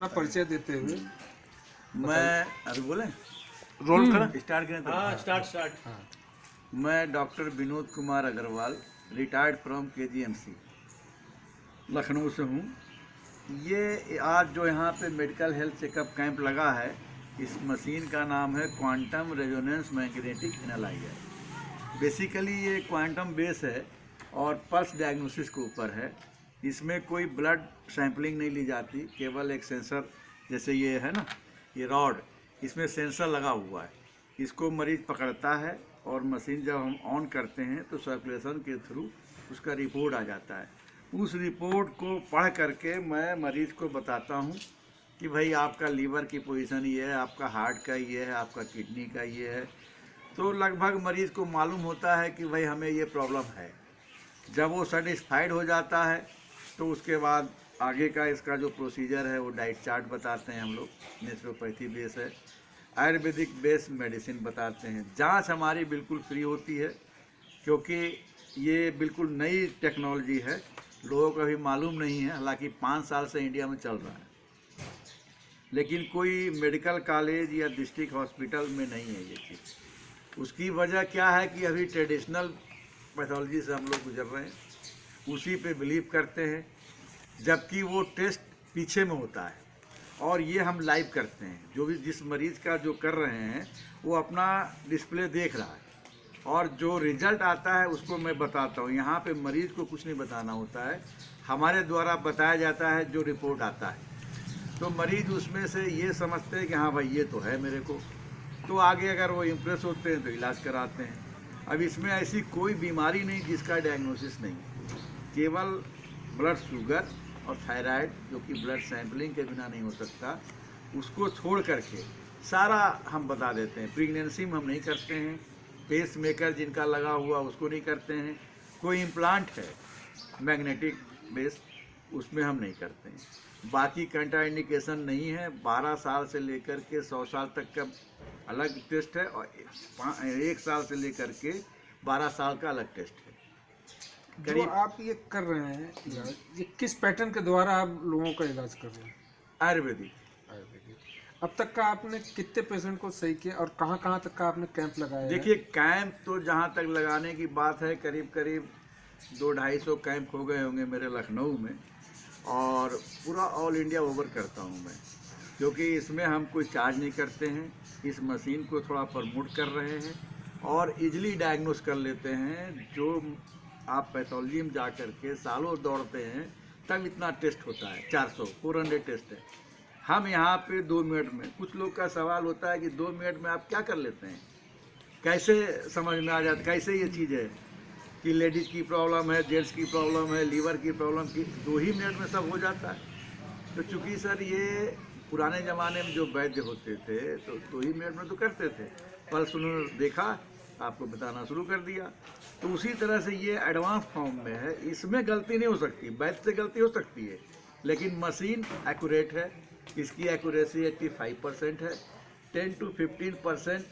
परिचय देते हुए मैं अभी बोले रोल करा। स्टार्ट करें तो हाँ स्टार्ट मैं doctor Vinod Kumar Agrawal retired from KGMC Lucknow से हूँ। ये आज जो यहाँ पे मेडिकल हेल्थ चेकअप कैंप लगा है, इस मशीन का नाम है quantum resonance magnetic analyser. Basically ये क्वांटम बेस है और पल्स डायग्नोसिस के ऊपर है। इसमें कोई ब्लड सैंपलिंग नहीं ली जाती, केवल एक सेंसर जैसे ये है ना, ये रॉड, इसमें सेंसर लगा हुआ है। इसको मरीज पकड़ता है और मशीन जब हम ऑन करते हैं तो सर्कुलेशन के थ्रू उसका रिपोर्ट आ जाता है। उस रिपोर्ट को पढ़ करके मैं मरीज को बताता हूँ कि भाई आपका लीवर की पोजीशन ये है, आपका हार्ट का ये है, आपका किडनी का ये है। तो लगभग मरीज को मालूम होता है कि भाई हमें ये प्रॉब्लम है। जब वो सेटिस्फाइड हो जाता है तो उसके बाद आगे का इसका जो प्रोसीजर है वो डाइट चार्ट बताते हैं हम लोग। नेचुरोपैथी बेस है, आयुर्वेदिक बेस मेडिसिन बताते हैं। जांच हमारी बिल्कुल फ्री होती है क्योंकि ये बिल्कुल नई टेक्नोलॉजी है, लोगों को अभी मालूम नहीं है। हालांकि 5 साल से इंडिया में चल रहा है, लेकिन कोई मेडिकल कॉलेज या डिस्ट्रिक्ट हॉस्पिटल में नहीं है ये चीज़। उसकी वजह क्या है कि अभी ट्रेडिशनल पैथोलॉजी से हम लोग गुजर रहे हैं, उसी पे बिलीव करते हैं, जबकि वो टेस्ट पीछे में होता है और ये हम लाइव करते हैं। जो भी जिस मरीज़ का जो कर रहे हैं वो अपना डिस्प्ले देख रहा है और जो रिजल्ट आता है उसको मैं बताता हूँ। यहाँ पे मरीज़ को कुछ नहीं बताना होता है, हमारे द्वारा बताया जाता है जो रिपोर्ट आता है। तो मरीज़ उसमें से ये समझते हैं कि हाँ भाई ये तो है मेरे को, तो आगे अगर वो इम्प्रेस होते हैं तो इलाज कराते हैं। अब इसमें ऐसी कोई बीमारी नहीं जिसका डायग्नोसिस नहीं, केवल ब्लड शुगर और थायराइड जो कि ब्लड सैंपलिंग के बिना नहीं हो सकता, उसको छोड़ करके सारा हम बता देते हैं। प्रेगनेंसी में हम नहीं करते हैं, पेस मेकर जिनका लगा हुआ उसको नहीं करते हैं, कोई इम्प्लांट है मैग्नेटिक बेस उसमें हम नहीं करते हैं। बाकी कंट्राइंडिकेशन नहीं है। 12 साल से लेकर के 100 साल तक का अलग टेस्ट है और 1 साल से लेकर के 12 साल का अलग टेस्ट है। जो आप ये कर रहे हैं इलाज, ये किस पैटर्न के द्वारा आप लोगों का इलाज कर रहे हैं? आयुर्वेदिक। अब तक का आपने कितने पेशेंट को सही किया और कहाँ तक का आपने कैंप लगाया है? देखिए कैंप तो जहाँ तक लगाने की बात है करीब 200-250 कैंप हो गए होंगे मेरे लखनऊ में, और पूरा ऑल इंडिया ओवर करता हूँ मैं, क्योंकि इसमें हम कोई चार्ज नहीं करते हैं। इस मशीन को थोड़ा प्रमोट कर रहे हैं और इजली डायग्नोस कर लेते हैं। जो आप पैथोलॉजी में जा कर के सालों दौड़ते हैं तब इतना टेस्ट होता है, 400-400 टेस्ट है। हम यहाँ पे 2 मिनट में, कुछ लोग का सवाल होता है कि 2 मिनट में आप क्या कर लेते हैं, कैसे समझ में आ जाता है, कैसे ये चीज़ है कि लेडीज़ की प्रॉब्लम है, जेंट्स की प्रॉब्लम है, लीवर की प्रॉब्लम की 2 ही मिनट में सब हो जाता है। तो चूँकि सर ये पुराने ज़माने में जो वैद्य होते थे तो 2 ही मिनट में तो करते थे, पल्स उन्होंने देखा, आपको बताना शुरू कर दिया। तो उसी तरह से ये एडवांस फॉर्म में है, इसमें गलती नहीं हो सकती। वैद्य से गलती हो सकती है लेकिन मशीन एक्यूरेट है। इसकी एक्यूरेसी 85% है। 10 to 15%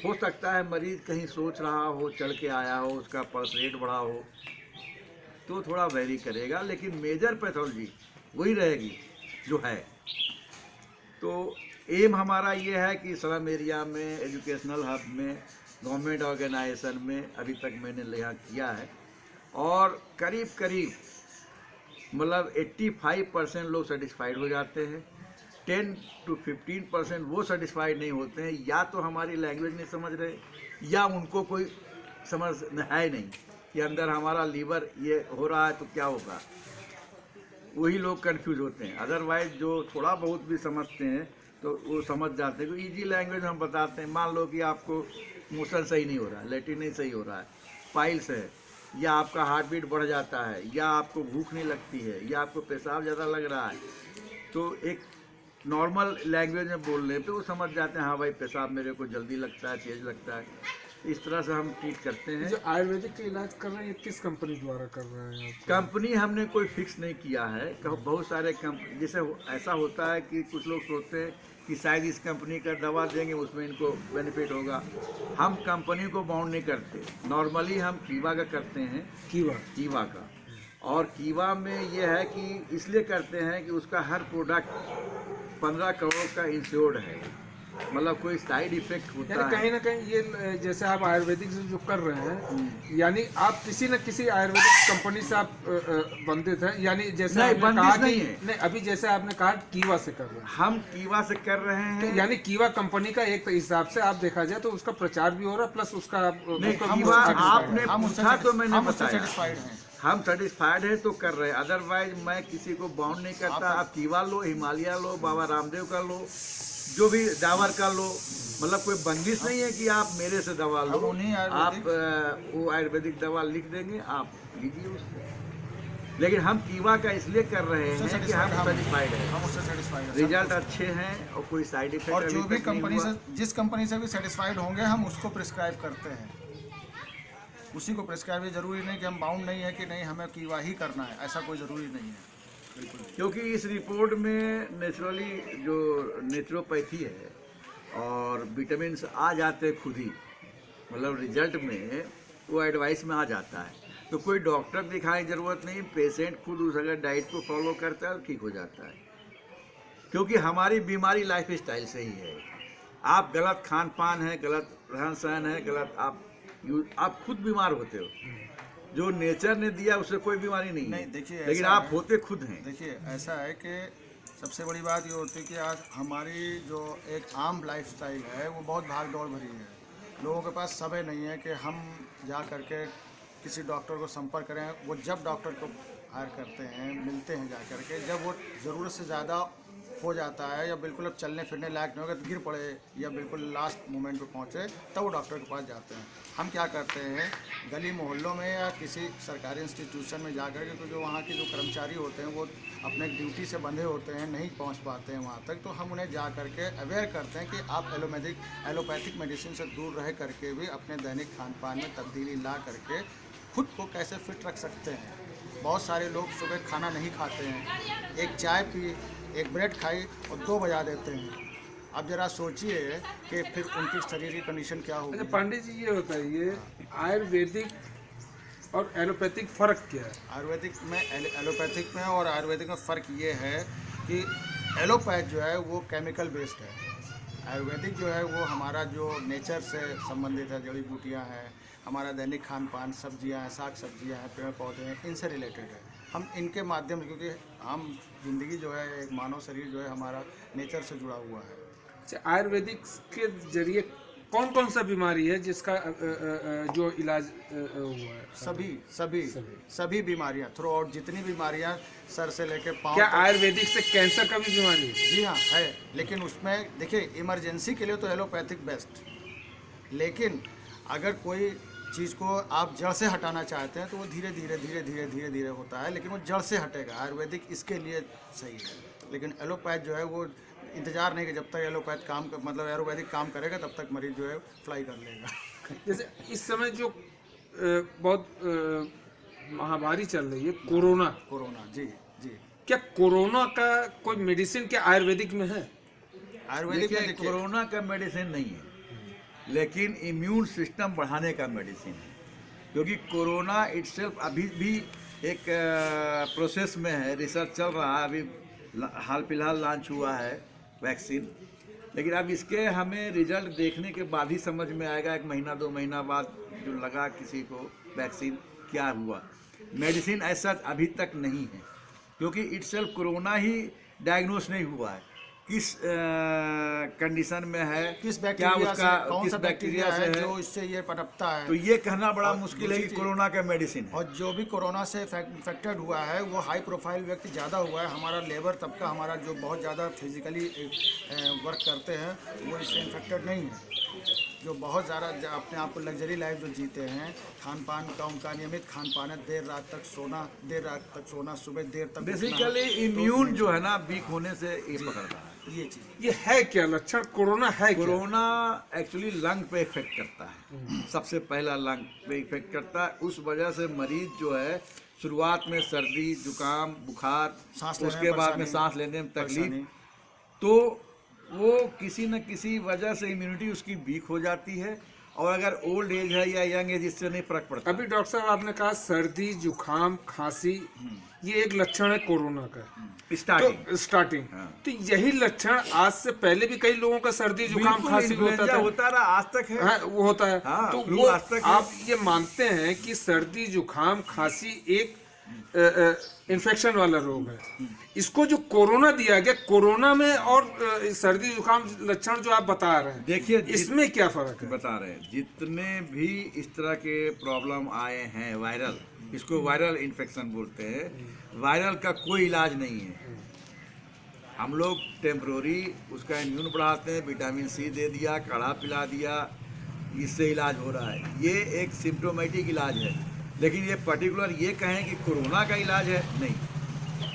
हो सकता है मरीज़ कहीं सोच रहा हो, चल के आया हो, उसका पल्स रेट बढ़ा हो तो थोड़ा वेरी करेगा, लेकिन मेजर पैथोलॉजी वही रहेगी जो है। तो एम हमारा ये है कि स्लम एरिया में, एजुकेशनल हब में, गवर्नमेंट ऑर्गेनाइजेशन में अभी तक मैंने यहाँ किया है और करीब मतलब 85% लोग सेटिस्फाइड हो जाते हैं। 10 to 15% वो सेटिस्फाइड नहीं होते हैं, या तो हमारी लैंग्वेज नहीं समझ रहे या उनको कोई समझ है नहीं कि अंदर हमारा लीवर ये हो रहा है तो क्या होगा, वही लोग कंफ्यूज होते हैं। अदरवाइज जो थोड़ा बहुत भी समझते हैं तो वो समझ जाते हैं। इजी लैंग्वेज हम बताते हैं। मान लो कि आपको मोशन सही नहीं हो रहा है, लैट्रिन नहीं सही हो रहा है, पाइल्स है, या आपका हार्ट बीट बढ़ जाता है, या आपको भूख नहीं लगती है, या आपको पेशाब ज़्यादा लग रहा है, तो एक नॉर्मल लैंग्वेज में बोलने पे वो समझ जाते हैं हाँ भाई पेशाब मेरे को जल्दी लगता है, तेज़ लगता है। इस तरह से हम ट्रीट करते हैं। जो आयुर्वेदिक का इलाज कर रहे हैं, किस कंपनी द्वारा कर रहे हैं आप? कंपनी हमने कोई फिक्स नहीं किया है। बहुत सारे कंपनी, जैसे ऐसा होता है कि कुछ लोग सोचते हैं कि शायद इस कंपनी का दवा देंगे उसमें इनको बेनिफिट होगा। हम कंपनी को बाउंड नहीं करते। नॉर्मली हम कीवा का करते हैं, कीवा का। और कीवा में ये है कि इसलिए करते हैं कि उसका हर प्रोडक्ट 15 करोड़ का इंश्योर्ड है, मतलब कोई साइड इफेक्ट होता यानी है। कहीं ना कहीं ये जैसे आप आयुर्वेदिक से जो कर रहे हैं, यानी आप किसी न किसी आयुर्वेदिक कंपनी से आप बंधित हैं, यानी जैसे नहीं, आपने बंदिश कहा कि नहीं है। नहीं, अभी जैसे आपने कहा कीवा से कर रहे हैं, हम कीवा से कर रहे तो हैं। यानी कीवा कंपनी का एक हिसाब से आप देखा जाए तो उसका प्रचार भी हो रहा है, प्लस उसका नहीं, उसका कीवा satisfied आपने है। पूछा तो मैंने हम उससे बताया, सेटिस्फाइड हैं। हम सेटिस्फाइड है तो कर रहे हैं। अदरवाइज मैं किसी को बाउंड नहीं करता। आप कीवा लो, हिमालय लो, बाबा रामदेव का लो, जो भी डाबर का लो, मतलब कोई बंदिश नहीं है कि आप मेरे से दवा लो। हम उन्हीं आप वो आयुर्वेदिक दवा लिख देंगे, आप लीजिए उससे। लेकिन हम कीवा का इसलिए कर रहे हैं कि हम सेटिस्फाइड है, हम उससे सेटिस्फाइड हैं। रिजल्ट अच्छे हैं और कोई साइड इफेक्ट और जो अभी भी तक नहीं कंपनी हुआ। से, जिस कंपनी से भी सेटिस्फाइड होंगे हम उसको प्रिस्क्राइब करते हैं, उसी को प्रिस्क्राइब। जरूरी नहीं कि हम बाउंड नहीं है कि नहीं हमें कीवा ही करना है, ऐसा कोई ज़रूरी नहीं है। बिल्कुल, क्योंकि इस रिपोर्ट में नेचुरली जो नेचुरोपैथी है और विटामिन आ जाते हैं खुद ही, मतलब रिजल्ट में वो एडवाइस में आ जाता है। तो कोई डॉक्टर दिखाने की ज़रूरत नहीं, पेशेंट खुद उस अगर डाइट को फॉलो करता है तो ठीक हो जाता है। क्योंकि हमारी बीमारी लाइफ स्टाइल से ही है। आप गलत खान पान है, गलत रहन सहन है, गलत आप खुद बीमार होते हो। जो नेचर ने दिया उससे कोई बीमारी नहीं है, नहीं, देखिए, लेकिन ऐसा आप है। होते खुद हैं। देखिए ऐसा है कि सबसे बड़ी बात ये होती है कि आज हमारी जो एक आम लाइफस्टाइल है वो बहुत भाग दौड़ भरी है। लोगों के पास समय नहीं है कि हम जा करके किसी डॉक्टर को संपर्क करें। वो जब डॉक्टर को हायर करते हैं, मिलते हैं जा करके, जब वो ज़रूरत से ज़्यादा हो जाता है या बिल्कुल अब चलने फिरने लायक नहीं होगा तो गिर पड़े या बिल्कुल लास्ट मोमेंट पे पहुँचे, तब वो डॉक्टर के पास जाते हैं। हम क्या करते हैं, गली मोहल्लों में या किसी सरकारी इंस्टीट्यूशन में जा कर के, क्योंकि वहाँ के जो कर्मचारी होते हैं वो अपने ड्यूटी से बंधे होते हैं, नहीं पहुँच पाते हैं वहाँ तक, तो हम उन्हें जा करके अवेयर करते हैं कि आप एलोपैथिक मेडिसिन से दूर रह करके भी अपने दैनिक खान पान में तब्दीली ला करके खुद को कैसे फिट रख सकते हैं। बहुत सारे लोग सुबह खाना नहीं खाते हैं, एक चाय पी, एक ब्रेड खाई और 2 बजा देते हैं। अब जरा सोचिए कि फिर उनकी शरीर की कंडीशन क्या होगी। अच्छा पांडे जी, ये बताइए आयुर्वेदिक और एलोपैथिक फ़र्क क्या है? आयुर्वेदिक में एलोपैथिक में और आयुर्वेदिक में फ़र्क ये है कि एलोपैथ जो है वो केमिकल बेस्ड है, आयुर्वेदिक जो है वो हमारा जो नेचर से संबंधित है, जड़ी बूटियाँ हैं, हमारा दैनिक खान पान, सब्जियाँ हैं, साग सब्जियाँ हैं, पेड़ पौधे हैं, इनसे रिलेटेड है। हम इनके माध्यम, क्योंकि हम जिंदगी जो है, एक मानव शरीर जो है हमारा नेचर से जुड़ा हुआ है। अच्छा, आयुर्वेदिक के जरिए कौन कौन सा बीमारी है जिसका जो इलाज हुआ है? सभी बीमारियां थ्रू आउट, जितनी बीमारियां सर से लेके पाँव क्या तक। आयुर्वेदिक से कैंसर का भी बीमारी है? जी हाँ है, लेकिन उसमें देखिए इमरजेंसी के लिए तो एलोपैथिक बेस्ट, लेकिन अगर कोई चीज़ को आप जड़ से हटाना चाहते हैं तो वो धीरे धीरे होता है, लेकिन वो जड़ से हटेगा। आयुर्वेदिक इसके लिए सही है, लेकिन एलोपैथ जो है वो इंतजार नहीं कि जब तक एलोपैथ मतलब आयुर्वेदिक काम करेगा तब तक मरीज जो है फ्लाई कर लेगा। जैसे इस समय जो बहुत महामारी चल रही है, कोरोना, जी जी। क्या कोरोना का कोई मेडिसिन क्या आयुर्वेदिक में है? आयुर्वेदिक में देखिए, कोरोना का मेडिसिन नहीं है, लेकिन इम्यून सिस्टम बढ़ाने का मेडिसिन है। क्योंकि कोरोना इटसेल्फ अभी भी एक प्रोसेस में है, रिसर्च चल रहा है, अभी हाल फिलहाल लॉन्च हुआ है वैक्सीन, लेकिन अब इसके हमें रिजल्ट देखने के बाद ही समझ में आएगा, 1 महीना 2 महीना बाद जो लगा किसी को वैक्सीन क्या हुआ। मेडिसिन ऐसा अभी तक नहीं है, क्योंकि इटसेल्फ कोरोना ही डायग्नोस नहीं हुआ है, किस कंडीशन में है, किस क्या बैक्टीरिया उसका से, कौन सा बैक्टीरिया से है जो इससे ये पनपता है। तो ये कहना बड़ा और मुश्किल है कि दूसरी कोरोना का मेडिसिन है। और जो भी कोरोना से इन्फेक्टेड हुआ है वो हाई प्रोफाइल व्यक्ति ज़्यादा हुआ है। हमारा लेबर तबका, हमारा जो बहुत ज़्यादा फिजिकली वर्क करते हैं, वो इससे इन्फेक्टेड नहीं है। जो बहुत ज़्यादा अपने आप को लग्जरी लाइफ जो जीते हैं, खान पान का उनका नियमित खान पान है, देर रात तक सोना, सुबह देर तक उठना। बेसिकली इम्यून जो है ना वीक होने से ये पकड़ रहा है। ये चीज़, ये है क्या लक्षण? कोरोना है क्या? कोरोना एक्चुअली लंग पे इफेक्ट करता है, सबसे पहला लंग पे इफेक्ट करता है। उस वजह से मरीज जो है शुरुआत में सर्दी, जुकाम, बुखार, उसके बाद में सांस लेने में तकलीफ, तो वो किसी न किसी वजह से इम्यूनिटी उसकी वीक हो जाती है और अगर ओल्ड एज है या यंग एज इससे नहीं फर्क पड़ता। अभी डॉक्टर साहब आपने कहा सर्दी जुकाम खांसी ये एक लक्षण है कोरोना का, स्टार्टिंग तो स्टार्टिंग हाँ। तो यही लक्षण आज से पहले भी कई लोगों का सर्दी जुकाम खांसी होता रहा आज तक है। हाँ, वो होता है। हाँ, तो फ्लू वो आज तक है। आप ये मानते हैं कि सर्दी जुकाम खांसी एक इन्फेक्शन वाला रोग है, इसको जो कोरोना दिया गया, कोरोना में और सर्दी जुकाम लक्षण जो आप बता रहे हैं, देखिए इसमें क्या फर्क है? बता रहे हैं, जितने भी इस तरह के प्रॉब्लम आए हैं वायरल, इसको वायरल इन्फेक्शन बोलते हैं, वायरल का कोई इलाज नहीं है। हम लोग टेम्प्रोरी उसका इम्यून बढ़ाते हैं, विटामिन सी दे दिया, काढ़ा पिला दिया, इससे इलाज हो रहा है। ये एक सिम्प्टोमेटिक इलाज है, लेकिन ये पर्टिकुलर ये कहें कि कोरोना का इलाज है, नहीं,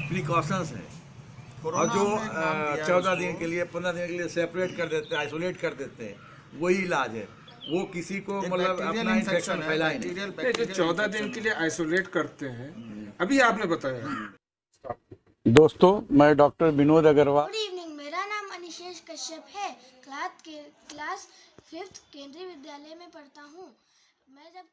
प्रिकॉशंस है। और कोरोना जो हमने एक नाम दिया है 14 उसको। दिन के लिए 15 दिन के लिए सेपरेट कर देते हैं, आइसोलेट कर देते हैं, वही इलाज है। वो किसी को एक मतलब बैक्टीरियल अपना इन्फेक्शन इन्फेक्शन है, फैलाए नहीं। बैक्टीरियल ये जो 14 दिन के लिए आइसोलेट करते हैं, अभी आपने बताया। दोस्तों, मैं doctor Vinod Agrawal. Good evening, मेरा नाम अनिशेष कश्यप है। क्लास 5th केंद्रीय विद्यालय में पढ़ता हूँ। मैं जब